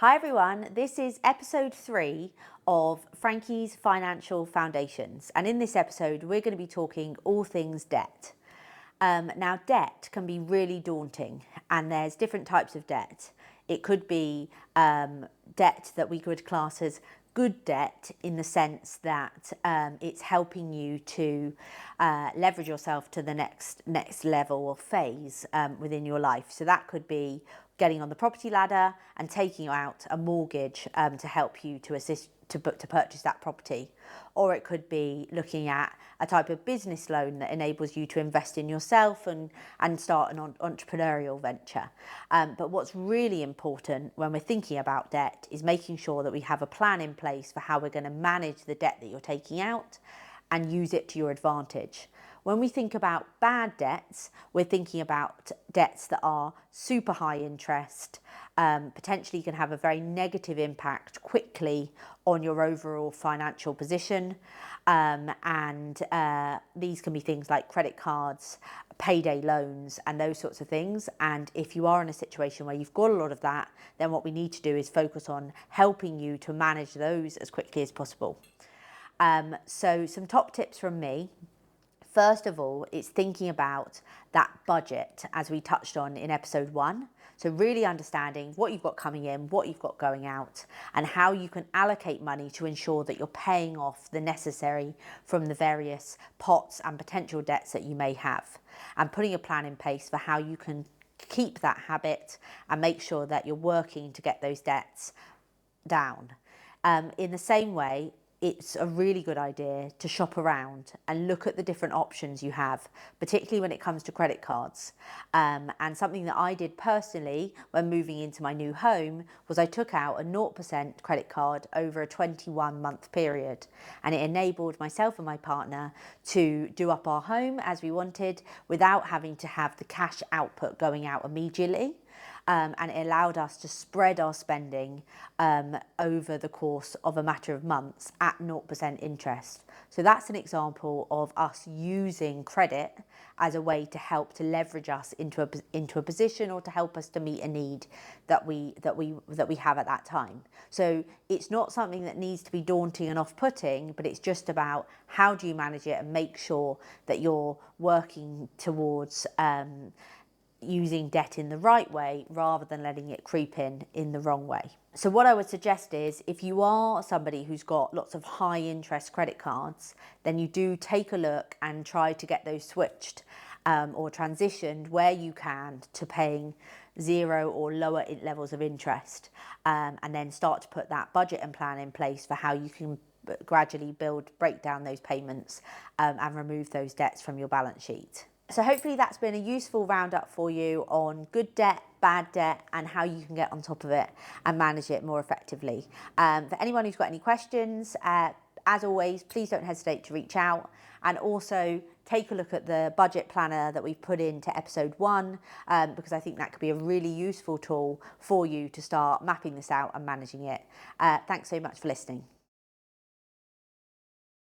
Hi everyone, this is episode 3 of Frankie's Financial Foundations, and in this episode we're going to be talking all things debt. Now debt can be really daunting and there's different types of debt. It could be debt that we could class as good debt in the sense that it's helping you to leverage yourself to the next level or phase within your life. So that could be getting on the property ladder and taking out a mortgage to help you to assist to purchase that property. Or it could be looking at a type of business loan that enables you to invest in yourself and start an entrepreneurial venture. But what's really important when we're thinking about debt is making sure that we have a plan in place for how we're going to manage the debt that you're taking out and use it to your advantage. When we think about bad debts, we're thinking about debts that are super high interest, potentially can have a very negative impact quickly on your overall financial position. And these can be things like credit cards, payday loans, and those sorts of things. And if you are in a situation where you've got a lot of that, then what we need to do is focus on helping you to manage those as quickly as possible. So some top tips from me. First of all, it's thinking about that budget as we touched on in episode 1. So really understanding what you've got coming in, what you've got going out, and how you can allocate money to ensure that you're paying off the necessary from the various pots and potential debts that you may have, and putting a plan in place for how you can keep that habit and make sure that you're working to get those debts down. In the same way, it's a really good idea to shop around and look at the different options you have, particularly when it comes to credit cards. And something that I did personally when moving into my new home was I took out a 0% credit card over a 21-month period. And it enabled myself and my partner to do up our home as we wanted without having to have the cash output going out immediately. And it allowed us to spread our spending over the course of a matter of months at 0% interest. So that's an example of us using credit as a way to help to leverage us into a position or to help us to meet a need that we have at that time. So it's not something that needs to be daunting and off-putting, but it's just about how do you manage it and make sure that you're working towards using debt in the right way rather than letting it creep in the wrong way. So what I would suggest is if you are somebody who's got lots of high interest credit cards, then you do take a look and try to get those switched or transitioned where you can to paying 0 or lower levels of interest, and then start to put that budget and plan in place for how you can gradually break down those payments and remove those debts from your balance sheet. So hopefully that's been a useful roundup for you on good debt, bad debt, and how you can get on top of it and manage it more effectively. For anyone who's got any questions, as always, please don't hesitate to reach out, and also take a look at the budget planner that we've put into episode 1, because I think that could be a really useful tool for you to start mapping this out and managing it. Thanks so much for listening.